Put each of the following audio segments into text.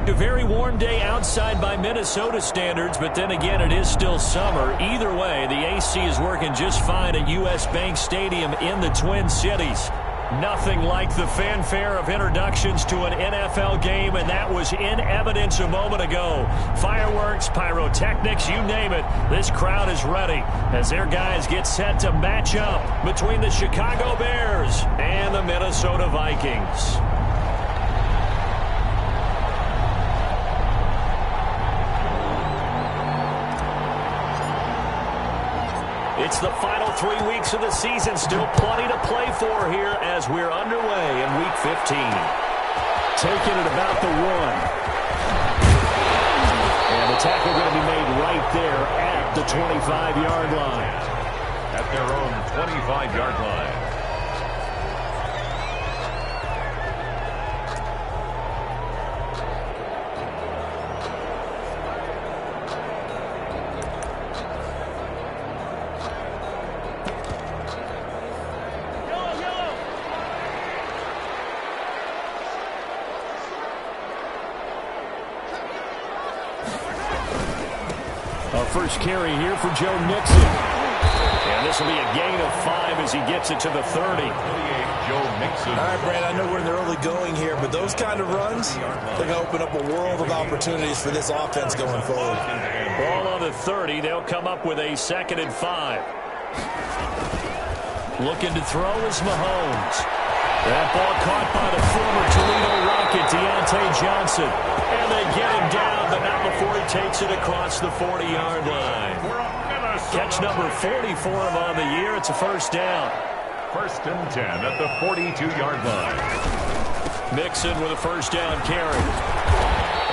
A very warm day outside by Minnesota standards, but then again, it is still summer. Either way, the AC is working just fine at U.S. Bank Stadium in the Twin Cities. Nothing like the fanfare of introductions to an NFL game, and that was in evidence a moment ago. Fireworks, pyrotechnics, you name it. This crowd is ready as their guys get set to match up between the Chicago Bears and the Minnesota Vikings. It's the final 3 weeks of the season. Still plenty to play for here as we're underway in Week 15. Taking it about the 1. And the tackle going to be made right there at the 25-yard line. At their own 25-yard line. First carry here for Joe Mixon. And this will be a gain of 5 as he gets it to the 30. Joe Mixon. All right, Brad, I know we're in the early going here, but those kind of runs, they're going to open up a world of opportunities for this offense going forward. Ball on the 30. They'll come up with a 2nd and 5. Looking to throw is Mahomes. That ball caught by the former Toledo Rocket, Deontay Johnson. And they get him down, but not before he takes it across the 40-yard line. Catch number 40 for him on the year. It's a first down. 1st and 10 at the 42-yard line. Mixon with a first down carry.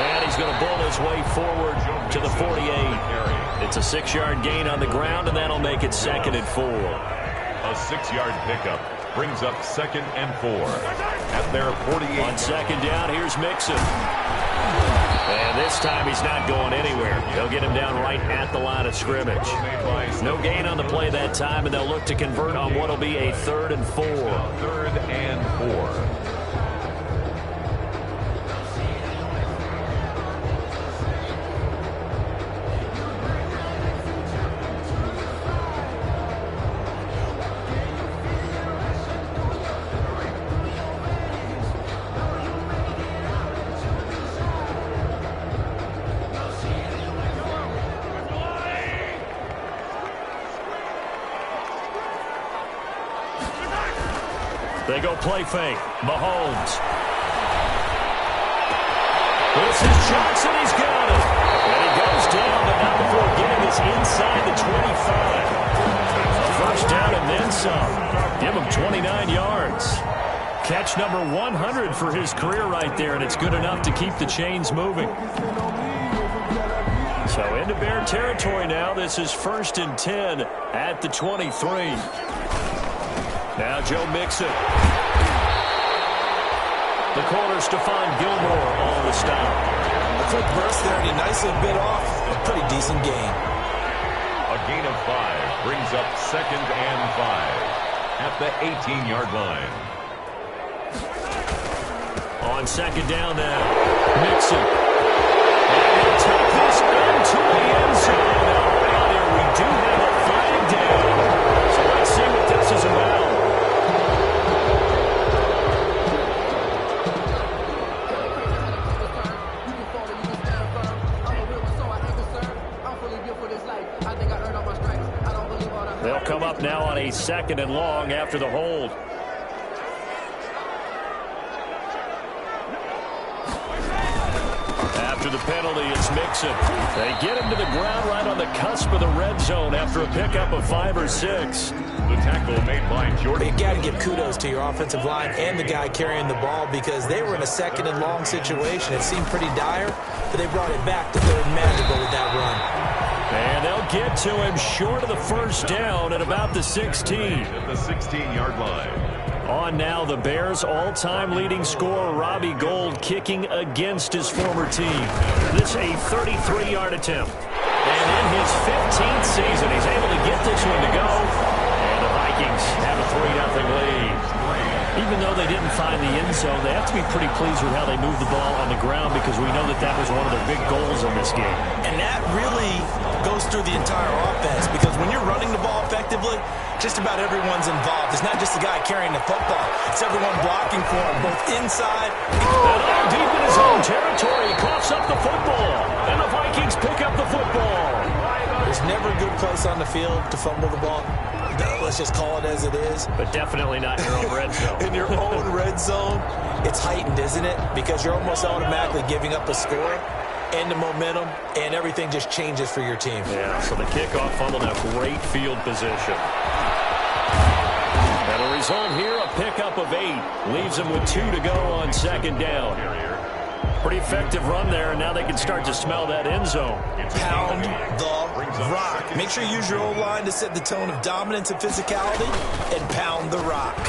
And he's going to bull his way forward to the 48. It's a 6-yard gain on the ground, and that'll make it 2nd and 4. A 6-yard pickup brings up 2nd and 4 at their 48. On 2nd down, here's Mixon. And this time he's not going anywhere. They'll get him down right at the line of scrimmage. No gain on the play that time, and they'll look to convert on what will be a 3rd and 4. 3rd and 4. They go play fake. Mahomes. This is Johnson. He's got it. And he goes down, but not before getting this inside the 25. First down and then some. Give him 29 yards. Catch number 100 for his career right there, and it's good enough to keep the chains moving. So into Bear territory now. This is 1st and 10 at the 23. Now Joe Mixon. The corner, Stephon Gilmore, on the stop. A quick burst there, and he nicely bit off a pretty decent gain. A gain of 5 brings up 2nd and 5 at the 18-yard line. On 2nd down now, Mixon. And he'll take this into the end zone. Out here, we do have a flag down. So let's see what this is about. They'll come up now on a 2nd and long after the hold. After the penalty, it's Mixon. They get him to the ground right on the cusp of the red zone after a pickup of 5 or 6. The tackle made by Jordan. You got to give kudos to your offensive line and the guy carrying the ball because they were in a 2nd and long situation. It seemed pretty dire, but they brought it back to 3rd and manageable with that run. And they'll get to him short of the first down at about the 16. At the 16-yard line. On now, the Bears' all-time leading scorer, Robbie Gould, kicking against his former team. This a 33-yard attempt. And in his 15th season, he's able to get this one to go. And the Vikings have a 3-0 lead. Even though they didn't find the end zone, they have to be pretty pleased with how they moved the ball on the ground because we know that that was one of their big goals in this game. And that really goes through the entire offense because when you're running the ball effectively, just about everyone's involved. It's not just the guy carrying the football. It's everyone blocking for him, both inside and all deep in his own territory. He coughs up the football, and the Vikings pick up the football. There's never a good place on the field to fumble the ball. Let's just call it as it is. But definitely not in your own red zone. In your own red zone, it's heightened, isn't it? Because you're almost automatically giving up a score and the momentum, and everything just changes for your team. Yeah, so the kickoff fumble, now great field position. And the result here, a pickup of 8. Leaves them with 2 to go on second down. Pretty effective run there, and now they can start to smell that end zone. Pound the rock. Make sure you use your O-line to set the tone of dominance and physicality, and pound the rock.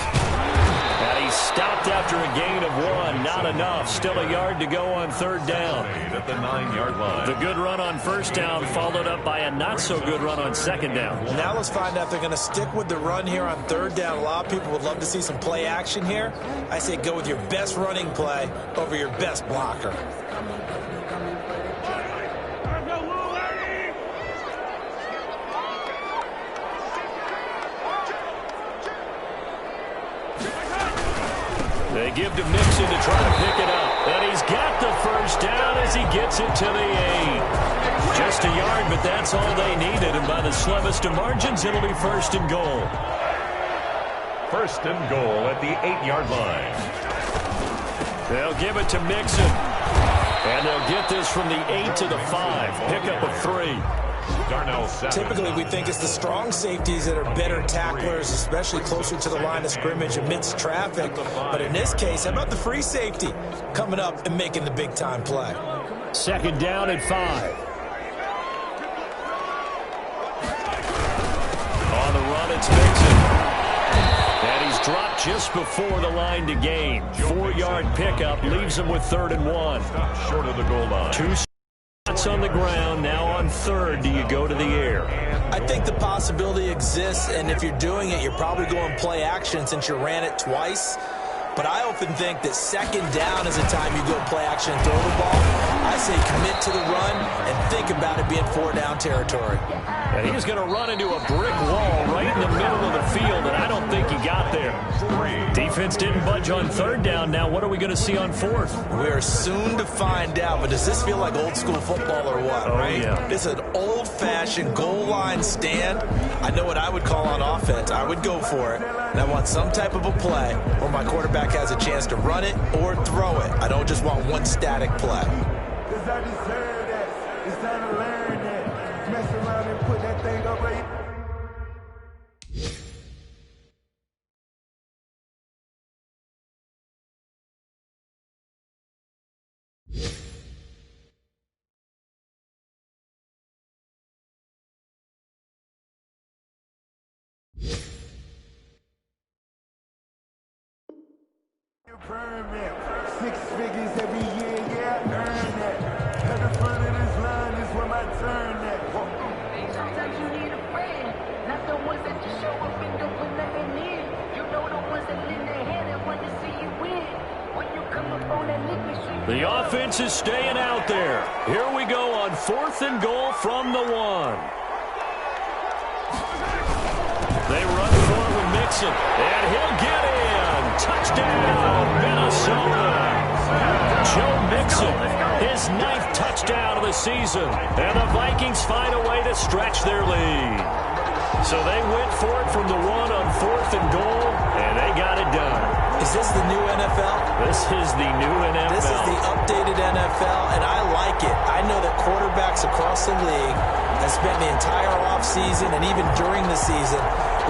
And he's stopped after a gain of 1. Not enough. Still a yard to go on third down. At the 9-yard line. The good run on first down followed up by a not-so-good run on second down. Now let's find out if they're going to stick with the run here on third down. A lot of people would love to see some play action here. I say go with your best running play over your best blocker. They give to Mixon to try to pick it up. And he's got the first down as he gets it to the 8. Just a yard, but that's all they needed. And by the slimmest of margins, it'll be first and goal. First and goal at the 8-yard line. They'll give it to Mixon. And they'll get this from the 8 to the 5. Pickup of 3. Typically, we think it's the strong safeties that are better tacklers, especially closer to the line of scrimmage amidst traffic. But in this case, how about the free safety coming up and making the big-time play? Second down at 5. On the run, it's Mixon. And he's dropped just before the line to gain. 4-yard pickup leaves him with 3rd and 1. Short of the goal line. 2 shots on the ground. Now on 3rd, do you go to the air? I think the possibility exists, and if you're doing it, you're probably going play action since you ran it twice. But I often think that second down is the time you go play action and throw the ball. I say commit to the run and think about it being 4-down territory. And he's going to run into a brick wall right in the middle of the field, and I don't think he got there. Defense didn't budge on 3rd down. Now what are we going to see on 4th? We are soon to find out, but does this feel like old school football or what, right? Yeah. This is an old-fashioned goal line stand. I know what I would call on offense. I would go for it, and I want some type of a play where my quarterback has a chance to run it or throw it. I don't just want one static play. Because I deserve that. It's time to learn that. Mess around and put that thing up right. Permit. 6 figures every year, yeah, I earn that. At the front of this line is where my turn at. Sometimes you need a friend, not the ones that just show up and don't put nothing in. You know the ones that lend their hand and want to see you win. When you come up on that liquid street. The offense is staying out there. Here we go on 4th and goal from the 1. They run for it with Mixon, and he'll get in. Touchdown, Minnesota. Joe Mixon, his 9th touchdown of the season. And the Vikings find a way to stretch their lead. So they went for it from the 1 on 4th and goal, and they got it done. Is this the new NFL? This is the new NFL. This is the updated NFL, and I like it. I know that quarterbacks across the league have spent the entire offseason and even during the season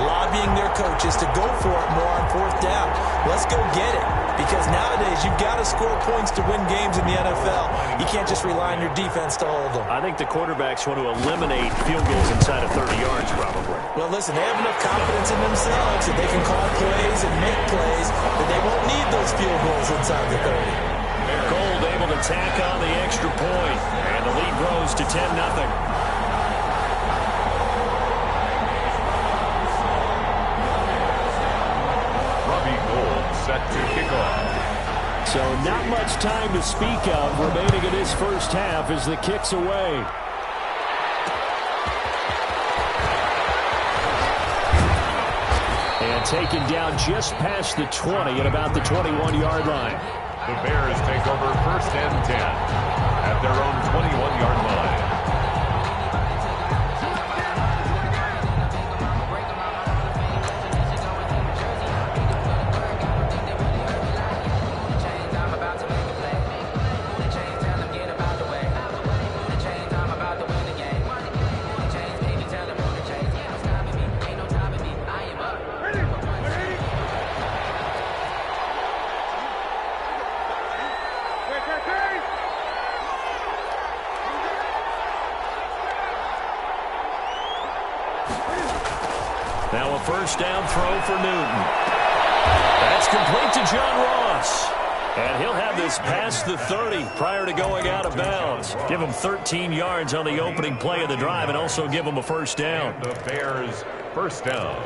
lobbying their coaches to go for it more on 4th down. Let's go get it, because nowadays because you've got to score points to win games in the NFL. You can't just rely on your defense to hold them. I think the quarterbacks want to eliminate field goals inside of 30 yards probably. Well, listen, they have enough confidence in themselves that they can call plays and make plays that they won't need those field goals inside the 30. Gold able to tack on the extra point, and the lead grows to 10-0. Set to kick off. So not much time to speak of remaining in this first half as the kick's away. And taken down just past the 20 at about the 21-yard line. The Bears take over 1st and 10 at their own 21-yard line. Now a first down throw for Newton. That's complete to John Ross. And he'll have this past the 30 prior to going out of bounds. Give him 13 yards on the opening play of the drive and also give him a first down. The Bears first down.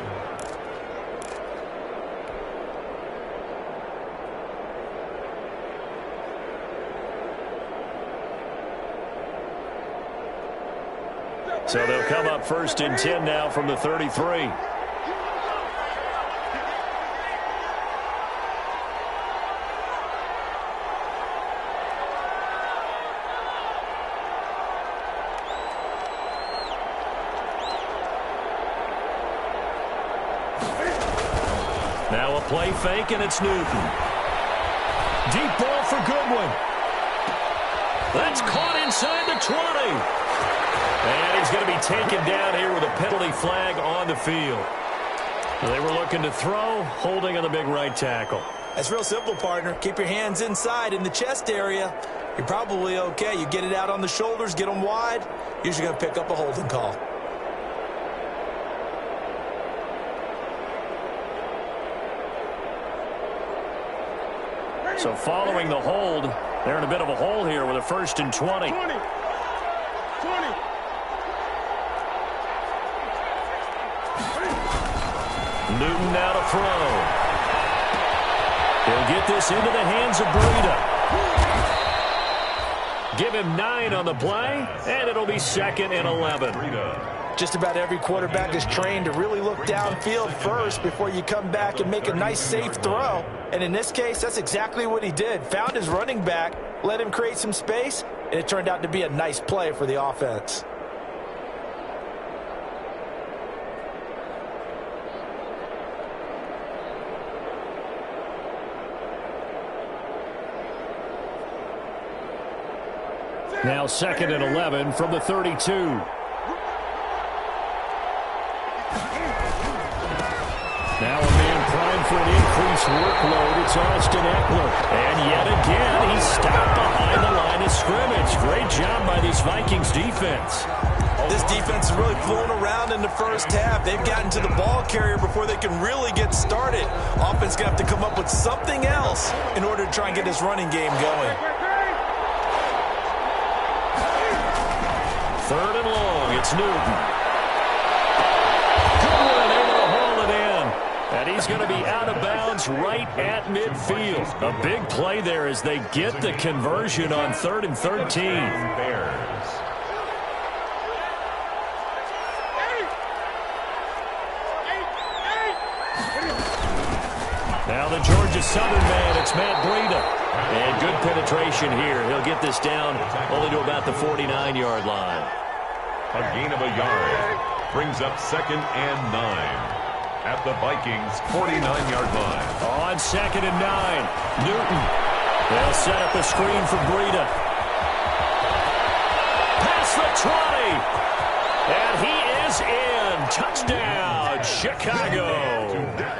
So they'll come up 1st and 10 now from the 33. Now a play fake, and it's Newton. Deep ball for Goodwin. That's caught inside the 20. And he's going to be taken down here with a penalty flag on the field. They were looking to throw, holding on the big right tackle. That's real simple, partner. Keep your hands inside in the chest area. You're probably okay. You get it out on the shoulders, get them wide. Usually going to pick up a holding call. So following the hold, they're in a bit of a hole here with a 1st and 20. 20. Newton now to throw. He'll get this into the hands of Breida. Give him 9 on the play, and it'll be 2nd and 11. Just about every quarterback is trained to really look downfield first before you come back and make a nice, safe throw. And in this case, that's exactly what he did. Found his running back, let him create some space, and it turned out to be a nice play for the offense. Now 2nd and 11 from the 32. Now a man primed for an increased workload. It's Austin Eckler. And yet again, he's stopped behind the line of scrimmage. Great job by this Vikings defense. This defense is really fooling around in the first half. They've gotten to the ball carrier before they can really get started. Offense going to have to come up with something else in order to try and get this running game going. 3rd and long, it's Newton. Goodwin able to haul it in. And he's going to be out of bounds right at midfield. A big play there as they get the conversion on 3rd and 13. Bears. Now the Georgia Southern man, it's Matt Breida. And good penetration here. He'll get this down only to about the 49-yard line. A gain of a yard brings up 2nd and 9 at the Vikings' 49-yard line. On 2nd and 9, Newton. They'll set up a screen for Breida. Past the 20. And he is in. Touchdown, Chicago.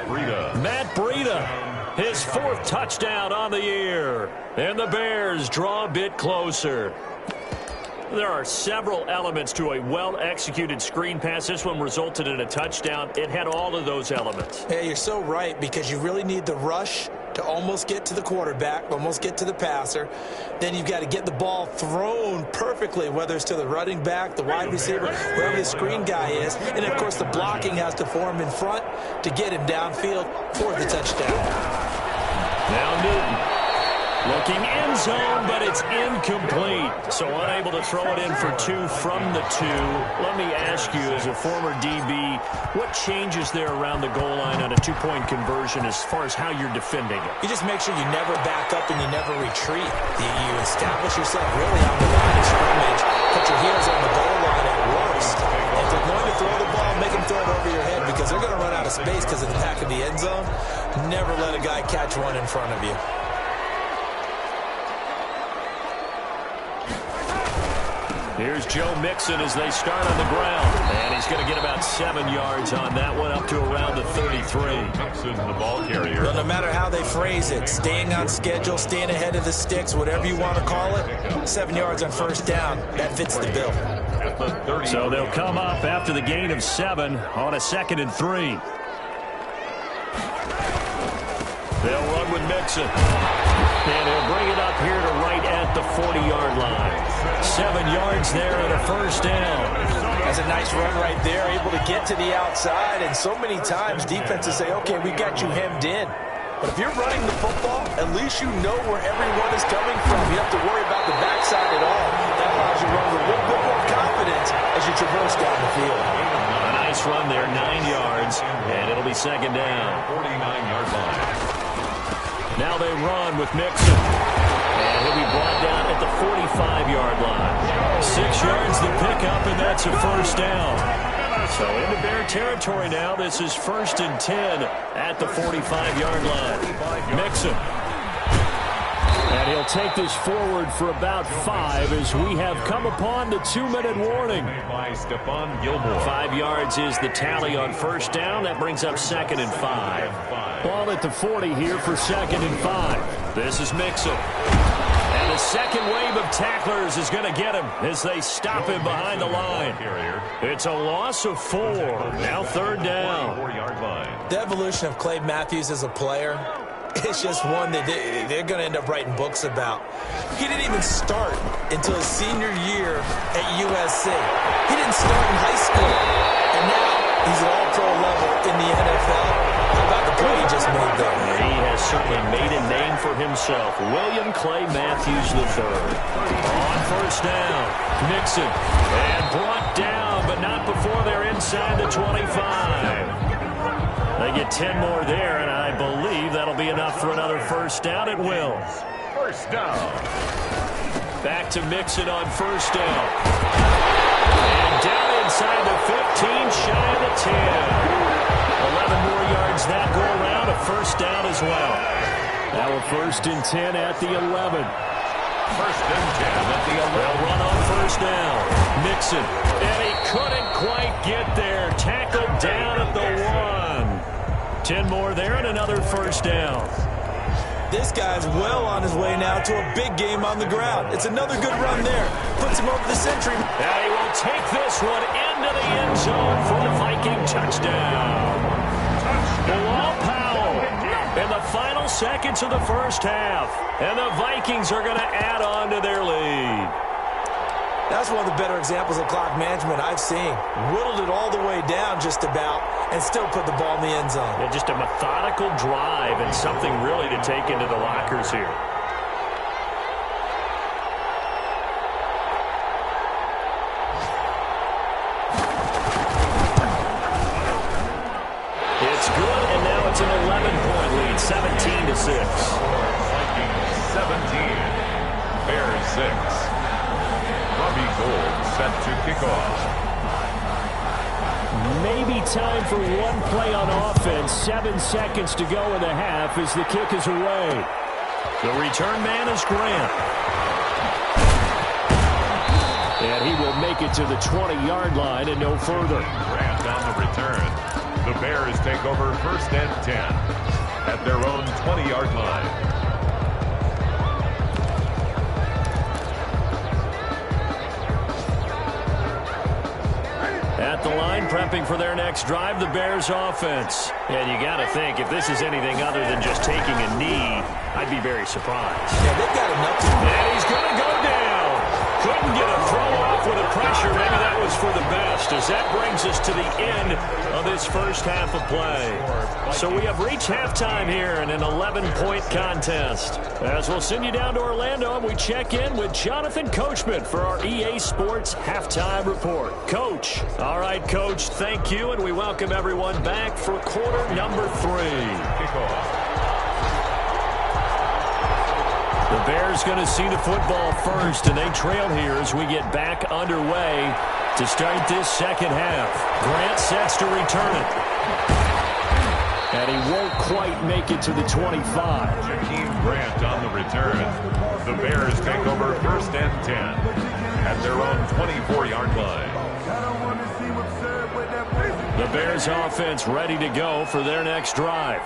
Breida. Matt Breida. His 4th touchdown on the year. And the Bears draw a bit closer. There are several elements to a well-executed screen pass. This one resulted in a touchdown. It had all of those elements. Yeah, you're so right, because you really need the rush to almost get to the quarterback, almost get to the passer. Then you've got to get the ball thrown perfectly, whether it's to the running back, the wide receiver, wherever the screen guy is. And, of course, the blocking has to form in front to get him downfield for the touchdown. Now Newton. Looking end zone, but it's incomplete. So unable to throw it in for 2 from the 2. Let me ask you, as a former DB, what changes there around the goal line on a 2-point conversion as far as how you're defending it? You just make sure you never back up and you never retreat. You establish yourself really on the line of scrimmage, put your heels on the goal line at worst. And if they're going to throw the ball, make them throw it over your head, because they're going to run out of space because of the back of the end zone. Never let a guy catch one in front of you. Here's Joe Mixon as they start on the ground. And he's going to get about 7 yards on that one, up to around the 33. Mixon, the ball carrier. Well, no matter how they phrase it, staying on schedule, staying ahead of the sticks, whatever you want to call it, 7 yards on first down, that fits the bill. So they'll come up after the gain of 7 on a 2nd and 3. They'll run with Mixon. And he'll bring it up here to right at the 40-yard line. 7 yards there and a first down. That's a nice run right there, able to get to the outside. And so many times defenses say, okay, we got you hemmed in. But if you're running the football, at least you know where everyone is coming from. You don't have to worry about the backside at all. That allows you to run with a little bit more confidence as you traverse down the field. A nice run there, 9 yards, and it'll be 2nd down. 49-yard line. Now they run with Mixon. And he'll be brought down at the 45-yard line. 6 yards to pick up, and that's a first down. So into Bear territory now. This is 1st and 10 at the 45-yard line. Mixon. And he'll take this forward for about 5 as we have come upon the 2-minute warning. By Stephon Gilmore. 5 yards is the tally on first down. That brings up 2nd and 5. Ball at the 40 here for 2nd and 5. This is Mixon. And the second wave of tacklers is going to get him as they stop him behind the line. It's a loss of 4. Now 3rd down. 4-yard line. The evolution of Clay Matthews as a player, it's just one that they're going to end up writing books about. He didn't even start until his senior year at USC. He didn't start in high school. And now he's at all-pro level in the NFL. How about the play he just made there? He has certainly made a name for himself. William Clay Matthews III. On first down, Mixon. And brought down, but not before they're inside the 25. They get 10 more there, and I believe that'll be enough for another first down. It will. First down. Back to Mixon on first down. And down inside the 15, shy of the 10. 11 more yards that go around, a first down as well. Now a 1st and 10 at the 11. 1st and 10 at the 11. They'll run on first down. Mixon. And he couldn't quite get there. Tackled down at the 1. 10 more there and another first down. This guy's well on his way now to a big game on the ground. It's another good run there. Puts him over the century. And he will take this one into the end zone for the Viking touchdown. Bilal Powell in the final seconds of the first half. And the Vikings are going to add on to their lead. That's one of the better examples of clock management I've seen. Whittled it all the way down just about and still put the ball in the end zone. Yeah, just a methodical drive and something really to take into the lockers here. It's good, and now it's an 11-point lead, 17-6. Vikings 17, Bears 6. Robbie Gould set to kick off. Maybe time for one play on offense. 7 seconds to go in the half as the kick is away. The return man is Grant. And he will make it to the 20-yard line and no further. Grant on the return. The Bears take over 1st and 10. at their own 20-yard line. At the line, prepping for their next drive, the Bears offense. And you got to think, if this is anything other than just taking a knee, I'd be very surprised. Yeah, they've got enough to do. And he's going to go down. Couldn't get a throw off with the pressure. Maybe that was for the best, as that brings us to the end of this first half of play. So we have reached halftime here in an 11-point contest. As we'll send you down to Orlando, and we check in with Jonathan Coachman for our EA Sports Halftime Report. Coach. All right, Coach, thank you, and we welcome everyone back for quarter number 3. Kickoff. The Bears going to see the football first, and they trail here as we get back underway to start this second half. Grant sets to return it. And he won't quite make it to the 25. Jakeem Grant on the return. The Bears take over first and 10 at their own 24-yard line. The Bears offense ready to go for their next drive.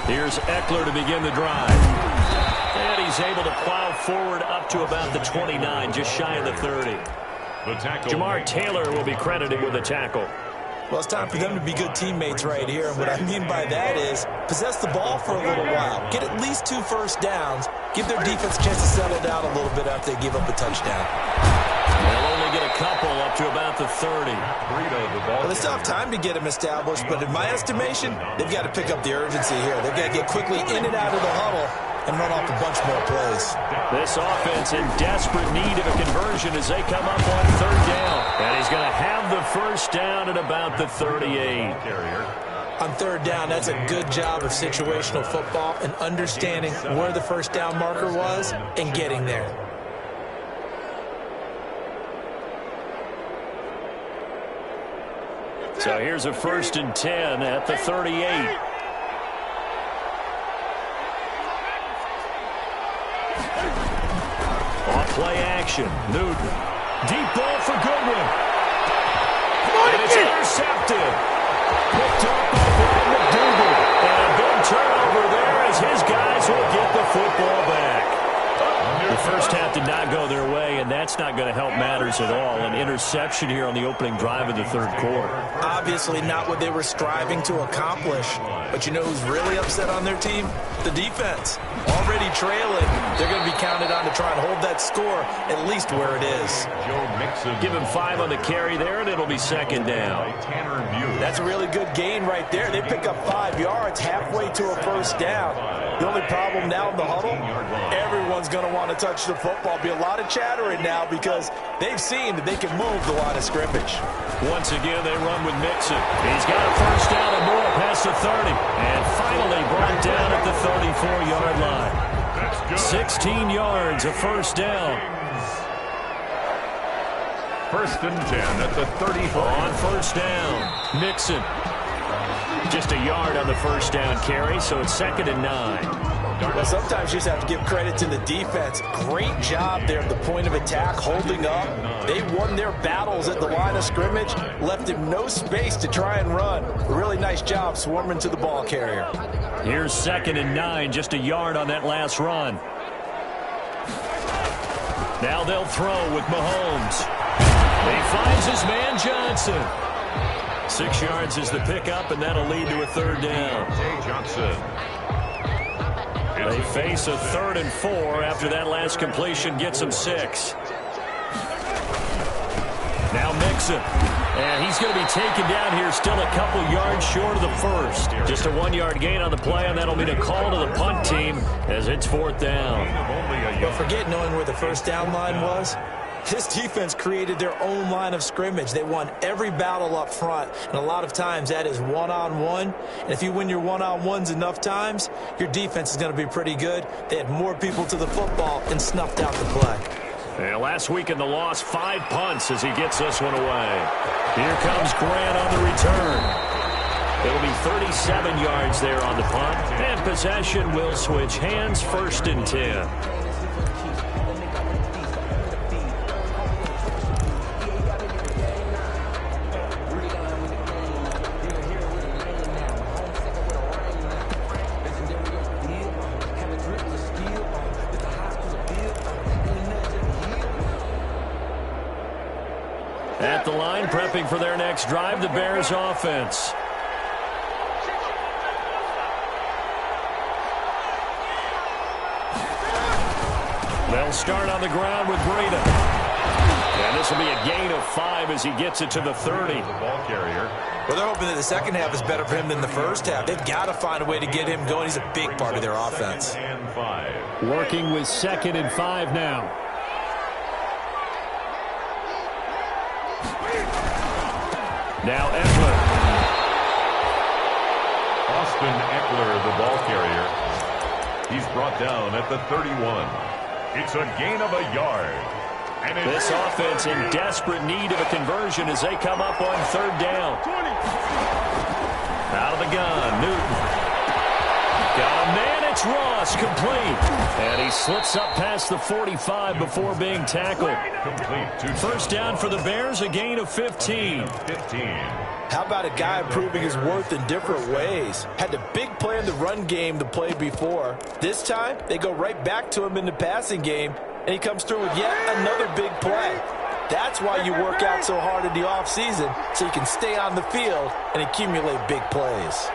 Here's Eckler to begin the drive. And he's able to plow forward up to about the 29, just shy of the 30. The tackle. Jamar Taylor will be credited with a tackle. Well, it's time for them to be good teammates right here. And what I mean by that is possess the ball for a little while. Get at least 2 first downs. Give their defense a chance to settle down a little bit after they give up a touchdown. They'll only get a couple up to about the 30. Well, they still have time to get them established, but in my estimation, they've got to pick up the urgency here. They've got to get quickly in and out of the huddle and run off a bunch more plays. This offense in desperate need of a conversion as they come up on third down. And he's going to have the first down at about the 38. On third down, that's a good job of situational football and understanding where the first down marker was and getting there. So here's a first and 10 at the 38. Off play action. Newton. Deep ball for Goodwin. And it's intercepted. Picked up by Brad McDougal. And a big turnover there as his guys will get the football back. The first half did not go their way, and that's not going to help matters at all. An interception here on the opening drive of the third quarter. Obviously not what they were striving to accomplish. But you know who's really upset on their team? The defense. Already trailing. They're going to be counted on to try and hold that score at least where it is. Give him 5 on the carry there, and it'll be second down. That's a really good gain right there. They pick up 5 yards halfway to a first down. The only problem now in the huddle, everyone's going to want to touch the football. Be a lot of chattering now because they've seen that they can move the line of scrimmage. Once again, they run with Mixon. He's got a first down and more past the 30. And finally brought down at the 34-yard line. 16 yards, a first down. First and 10 at the 34. On first down, Mixon. Just a yard on the first down carry, so it's second and 9. Well, sometimes you just have to give credit to the defense. Great job there at the point of attack, holding up. They won their battles at the line of scrimmage, left him no space to try and run. A really nice job swarming to the ball carrier. Here's second and 9, just a yard on that last run. Now they'll throw with Mahomes. He finds his man Johnson. 6 yards is the pickup, and that'll lead to a third down. Johnson. They face a 3rd and 4 after that last completion gets them 6. Now Mixon. And he's going to be taken down here still a couple yards short of the first. Just a 1-yard gain on the play, and that'll mean a call to the punt team as it's 4th down. But forget knowing where the first down line was. This defense created their own line of scrimmage. They won every battle up front, and a lot of times that is one-on-one. And if you win your one-on-ones enough times, your defense is going to be pretty good. They had more people to the football and snuffed out the play. And last week in the loss, 5 punts as he gets this one away. Here comes Grant on the return. It'll be 37 yards there on the punt, and possession will switch hands, 1st and 10. at the line, prepping for their next drive, the Bears offense. They'll start on the ground with Breida. And this will be a gain of 5 as he gets it to the 30. The ball carrier. Well, they're hoping that the second half is better for him than the first half. They've got to find a way to get him going. He's a big part of their offense. Second and 5. Working with 2nd and 5 now. Now Eckler. Austin Eckler, the ball carrier. He's brought down at the 31. It's a gain of a yard. And this offense in desperate need of a conversion as they come up on 3rd down. Out of the gun, Newton. Got a man, it's Ross, complete. And he slips up past the 45 before being tackled. complete. First down for the Bears, a gain of 15. 15. How about a guy proving his worth in different ways? Had a big play in the run game to play before. This time, they go right back to him in the passing game, and he comes through with yet another big play. That's why you work out so hard in the offseason, so you can stay on the field and accumulate big plays.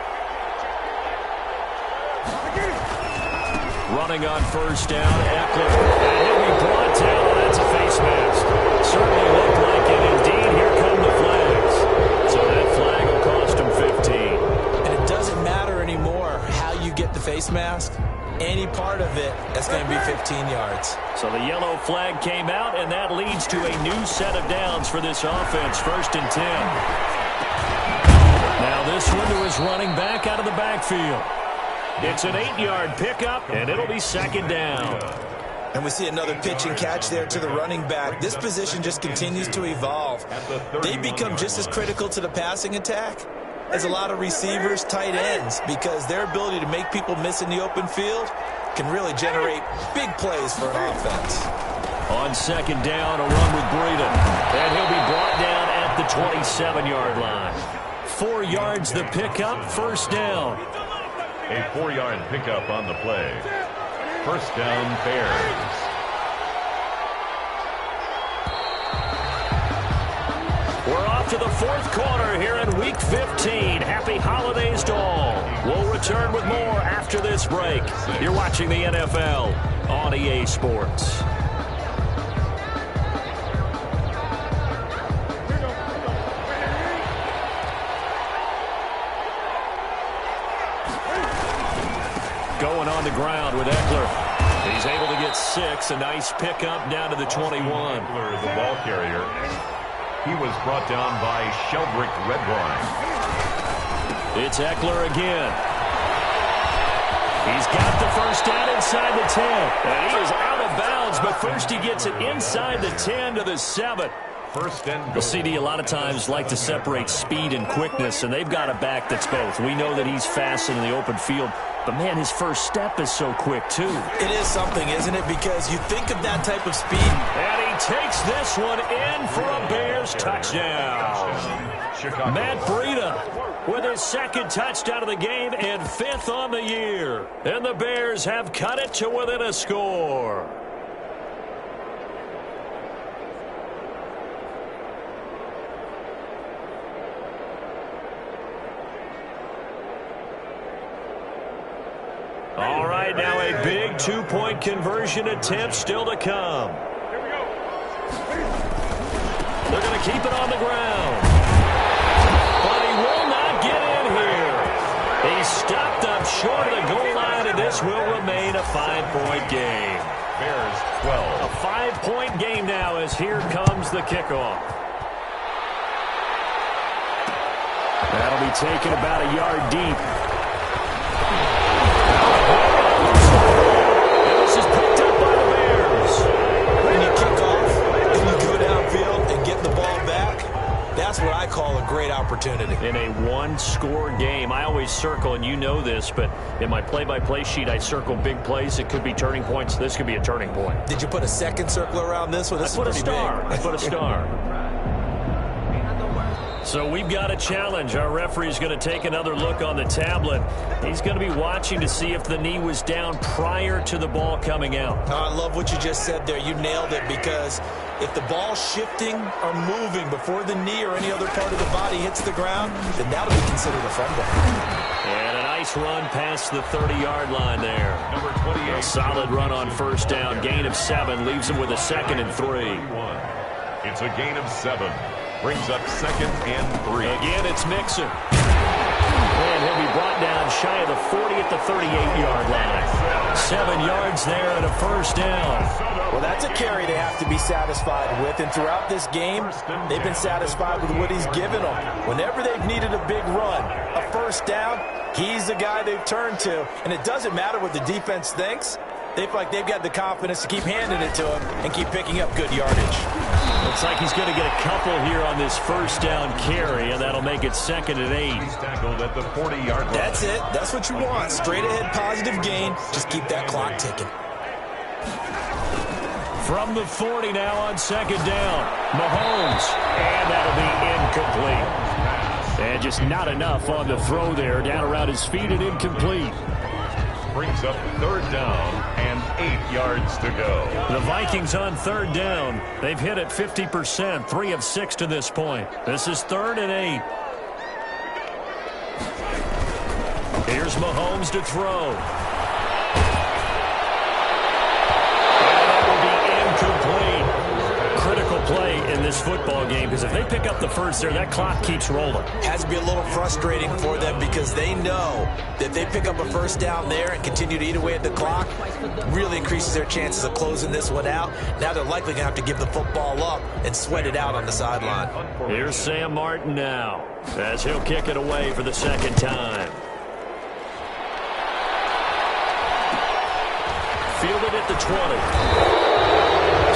Running on first down, Eckler. And he'll be brought down. That's a face mask. Certainly looked like it. Indeed, here come the flags. So that flag will cost him 15. And it doesn't matter anymore how you get the face mask. Any part of it, that's going to be 15 yards. So the yellow flag came out, and that leads to a new set of downs for this offense. 1st and 10. Now this window is running back out of the backfield. It's an 8-yard pickup, and it'll be 2nd down. And we see another pitch and catch there to the running back. This position just continues to evolve. They become just as critical to the passing attack as a lot of receivers, tight ends, because their ability to make people miss in the open field can really generate big plays for an offense. On 2nd down, a run with Breida. And he'll be brought down at the 27-yard line. 4 yards the pickup, 1st down. A 4-yard pickup on the play. 1st down, Bears. We're off to the 4th quarter here in Week 15. Happy holidays to all. We'll return with more after this break. You're watching the NFL on EA Sports. Going on the ground with Eckler. He's able to get 6. A nice pickup down to the 21. Eckler, the ball carrier. He was brought down by Sheldrick Redwine. It's Eckler again. He's got the 1st down inside the 10. And he is out of bounds, but first he gets it inside the 10 to the 7. 1st and goal. The CD a lot of times like to separate speed and quickness, and they've got a back that's both. We know that he's fast in the open field, but man, his first step is so quick too. It is something, isn't it? Because you think of that type of speed. And he takes this one in for a Bears touchdown. Chicago. Matt Breida with his 2nd touchdown of the game and 5th on the year. And the Bears have cut it to within a score. All right, now a big 2-point conversion attempt still to come. They're going to keep it on the ground. But he will not get in here. He's stopped up short of the goal line, and this will remain a 5-point game. Bears 12. A 5-point game now as here comes the kickoff. That'll be taken about a yard deep. This is picked up by the Bears. When you kick off and you go downfield and get the ball back, that's what I call a great opportunity. In a 1-score game, I always circle, and you know this, but in my play-by-play sheet, I circle big plays. It could be turning points. This could be a turning point. Did you put a second circle around this one? This I put a star. I put a star. So we've got a challenge. Our referee's going to take another look on the tablet. He's going to be watching to see if the knee was down prior to the ball coming out. Oh, I love what you just said there. You nailed it, because if the ball's shifting or moving before the knee or any other part of the body hits the ground, then that'll be considered a fumble. And a nice run past the 30-yard line there. Number 28. A solid run on first down. Gain of 7 leaves him with a 2nd and 3. It's a gain of 7. Brings up 2nd and 3. Again, it's Mixon. And he'll be brought down shy of the 40 at the 38-yard line. 7 yards there and a first down. Well, that's a carry they have to be satisfied with, and throughout this game, they've been satisfied with what he's given them. Whenever they've needed a big run, a first down, he's the guy they've turned to. And it doesn't matter what the defense thinks. They feel like they've got the confidence to keep handing it to him and keep picking up good yardage. Looks like he's going to get a couple here on this first down carry, and that'll make it 2nd and 8. He's tackled at the 40-yard line. That's it. That's what you want. Straight ahead positive gain. Just keep that clock ticking. From the 40 now on 2nd down, Mahomes, and that'll be incomplete. And just not enough on the throw there, down around his feet and incomplete. Brings up 3rd down and 8 yards to go. The Vikings on 3rd down. They've hit it 50%, 3 of 6 to this point. This is 3rd and 8. Here's Mahomes to throw. Critical play in this football game, because if they pick up the first there, that clock keeps rolling. Has to be a little frustrating for them, because they know that they pick up a first down there and continue to eat away at the clock, really increases their chances of closing this one out. Now they're likely going to have to give the football up and sweat it out on the sideline. Here's Sam Martin now, as he'll kick it away for the 2nd time. Fielded at the 20.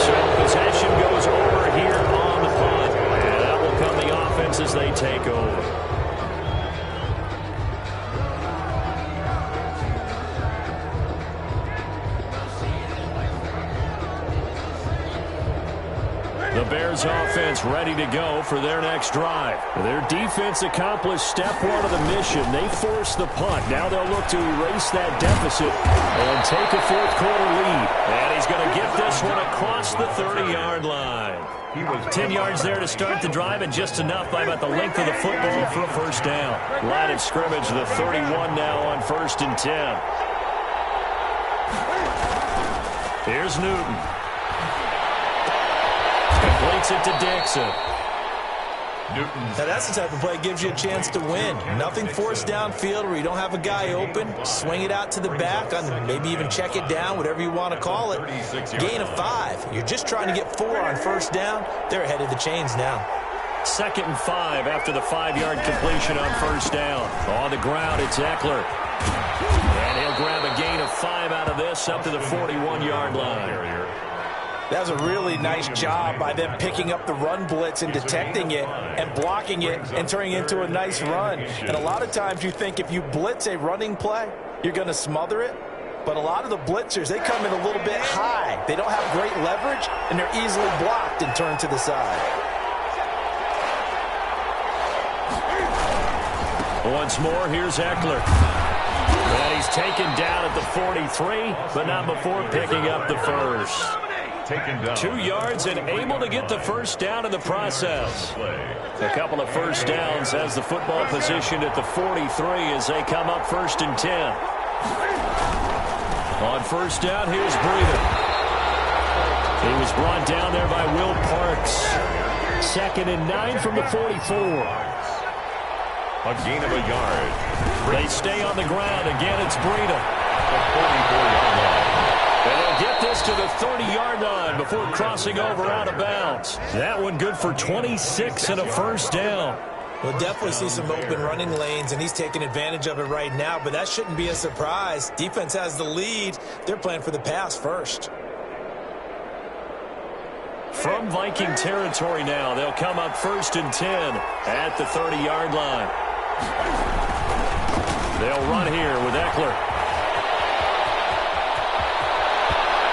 So possession goes over here on the punt. And that will come the offense as they take over. The Bears offense ready to go for their next drive. Their defense accomplished step 1 of the mission. They forced the punt. Now they'll look to erase that deficit and take a 4th quarter lead. And he's going to get this one across the 30-yard line. 10 yards there to start the drive, and just enough by about the length of the football for a first down. Line of scrimmage, the 31 now on 1st and 10. Here's Newton. Completes it to Dixon. Now that's the type of play that gives you a chance to win. Nothing forced downfield where you don't have a guy open. Swing it out to the back, maybe even check it down, whatever you want to call it. Gain of 5. You're just trying to get 4 on first down. They're ahead of the chains now. 2nd and 5 after the 5-yard completion on first down. On the ground, it's Eckler. And he'll grab a gain of 5 out of this up to the 41-yard line. That was a really nice job by them picking up the run blitz and detecting it and blocking it and turning it into a nice run. And a lot of times you think if you blitz a running play, you're going to smother it. But a lot of the blitzers, they come in a little bit high. They don't have great leverage, and they're easily blocked and turned to the side. Once more, here's Eckler. And he's taken down at the 43, but not before picking up the first. Taken down. 2 yards and able to get the first down in the process. A couple of first downs has the football positioned at the 43 as they come up 1st and 10. On first down, here's Breida. He was brought down there by Will Parks. 2nd and 9 from the 44. A gain of a yard. They stay on the ground. Again, it's Breida. The 44-yard line. And they'll get this to the 30-yard line before crossing over out of bounds. That one good for 26 and a first down. We'll definitely see some open running lanes, and he's taking advantage of it right now, but that shouldn't be a surprise. Defense has the lead. They're playing for the pass first. From Viking territory now, they'll come up 1st and 10 at the 30-yard line. They'll run here with Eckler.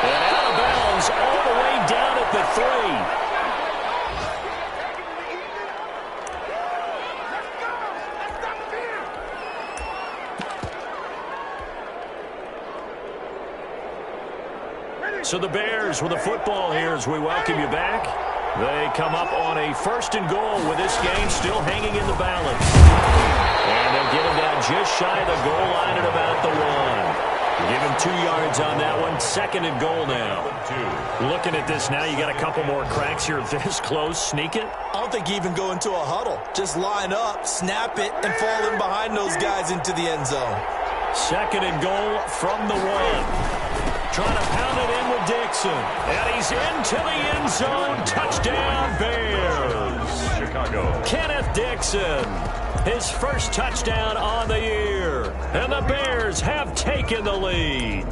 And out of bounds all the way down at the 3. So the Bears with the football here as we welcome you back. They come up on a 1st and goal with this game still hanging in the balance. And they'll get him down just shy of the goal line at about the 1. Give him 2 yards on that one. 2nd and goal now. Looking at this now, you got a couple more cracks here this close. Sneak it? I don't think you even go into a huddle. Just line up, snap it, and fall in behind those guys into the end zone. 2nd and goal from the 1. Trying to pound it in with Dixon. And he's into the end zone. Touchdown, Bears. Chicago. Kenneth Dixon. His first touchdown on the year. And the Bears have taken the lead.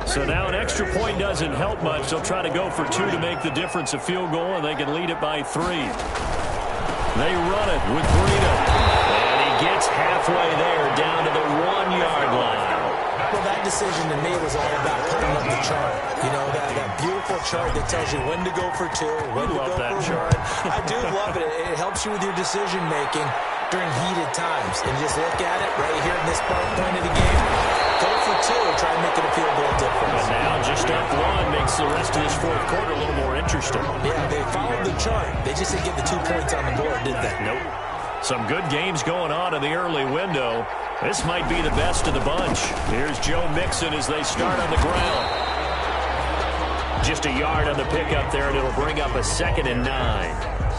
So now an extra point doesn't help much. They'll try to go for 2 to make the difference a field goal, and they can lead it by 3. They run it with Breida. And he gets halfway there down to the 1-yard line. Well, that decision to me was all about putting up the chart. You know, that beautiful chart that tells you when to go for 2, when to go for 1. I do love it. It helps you with your decision-making during heated times. And just look at it right here in this point of the game. Go for 2, try to make it a field goal difference. And now just up 1 makes the rest of this 4th quarter a little more interesting. Yeah, they followed the chart. They just didn't get the 2 points on the board, did they? Nope. Some good games going on in the early window. This might be the best of the bunch. Here's Joe Mixon as they start on the ground. Just a yard on the pickup there, and it'll bring up a 2nd and 9.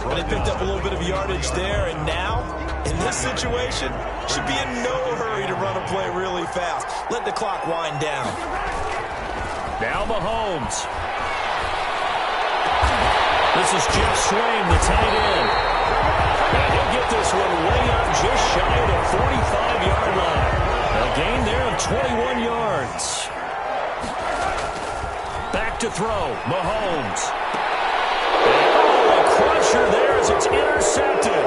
Well, they picked up a little bit of yardage there, and now, in this situation, should be in no hurry to run a play really fast. Let the clock wind down. Now Mahomes. This is Jeff Swain, the tight end. And he'll get this one way up just shy of the 45-yard line. A gain there of 21 yards. Back to throw. Mahomes. Oh, a crusher there as it's intercepted.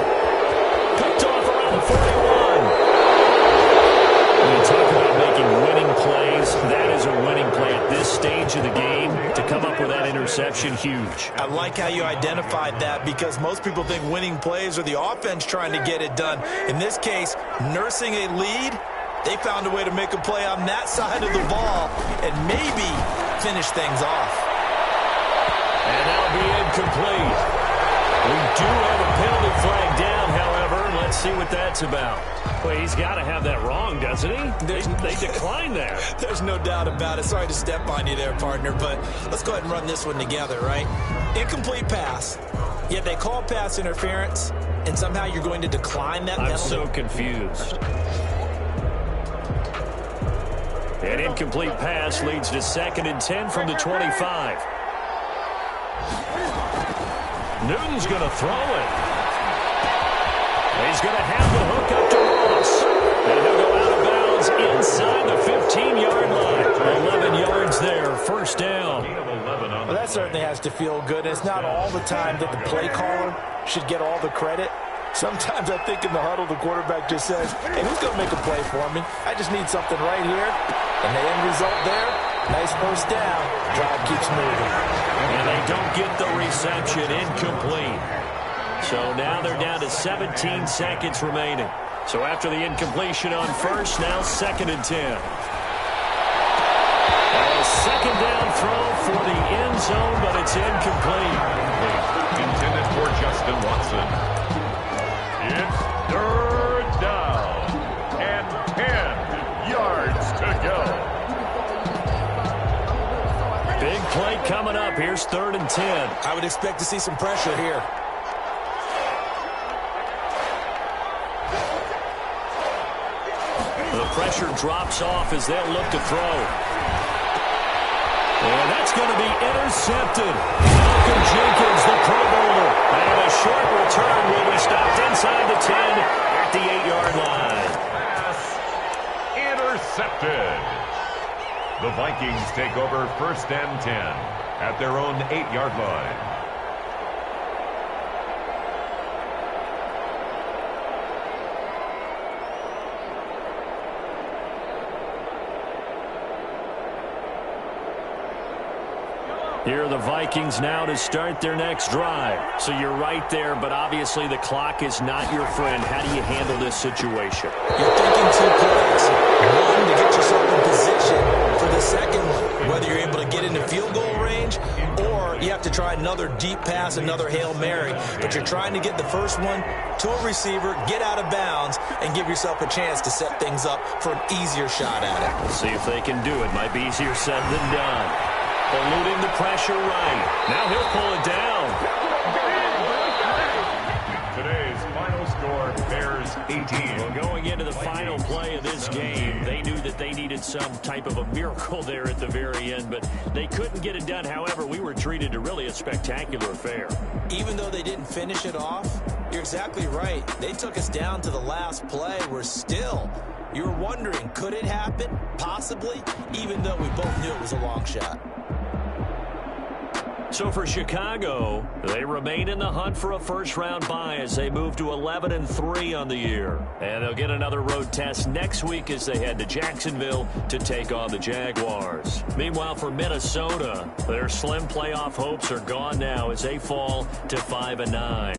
Picked off around the 41. When you talk about making winning plays, that is a winning play at this stage of the game. To come up with that interception, huge. I like how you identified that because most people think winning plays are the offense trying to get it done. In this case, nursing a lead, they found a way to make a play on that side of the ball and maybe finish things off. And that'll be incomplete. We do have a penalty flag down, however. Let's see what that's about. Well, he's got to have that wrong, doesn't he? They declined there. There's no doubt about it. Sorry to step on you there, partner, but let's go ahead and run this one together, right? Incomplete pass. Yet they call pass interference, and somehow you're going to decline that penalty. I'm so confused. An incomplete pass leads to 2nd and 10 from the 25. Newton's going to throw it. He's going to have the hook up to Ross. And he'll go out of bounds inside the 15-yard line. 11 yards there, 1st down. Well, that certainly has to feel good. It's not all the time that the play caller should get all the credit. Sometimes I think in the huddle, the quarterback just says, hey, who's going to make a play for me? I just need something right here. And the end result there, nice 1st down. Drive keeps moving. And they don't get the reception, incomplete. So now they're down to 17 seconds remaining. So after the incompletion on 1st, now 2nd and 10. A 2nd down throw for the end zone, but it's incomplete. Intended for Justin Watson. It's 3rd down and 10 yards to go. Big play coming up. Here's 3rd and 10. I would expect to see some pressure here. The pressure drops off as they'll look to throw. And that's going to be intercepted. Malcolm Jenkins, the Pro Bowler. And a short return will be stopped inside the 10 at the 8-yard line. Pass intercepted. The Vikings take over 1st and 10 at their own 8-yard line. Here are the Vikings now to start their next drive. So you're right there, but obviously the clock is not your friend. How do you handle this situation? You're thinking 2 plays. One, to get yourself in position for the second one, whether you're able to get into field goal range or you have to try another deep pass, another Hail Mary. But you're trying to get the first one to a receiver, get out of bounds, and give yourself a chance to set things up for an easier shot at it. We'll see if they can do it. Might be easier said than done. Eluding the pressure right. Now he'll pull it down. Today's final score, Bears 18. Well, going into the final play of this game, they knew that they needed some type of a miracle there at the very end, but they couldn't get it done. However, we were treated to really a spectacular affair. Even though they didn't finish it off, you're exactly right. They took us down to the last play. We're still, you were wondering, could it happen? Possibly, even though we both knew it was a long shot. So for Chicago, they remain in the hunt for a first-round bye as they move to 11-3 on the year. And they'll get another road test next week as they head to Jacksonville to take on the Jaguars. Meanwhile, for Minnesota, their slim playoff hopes are gone now as they fall to 5-9.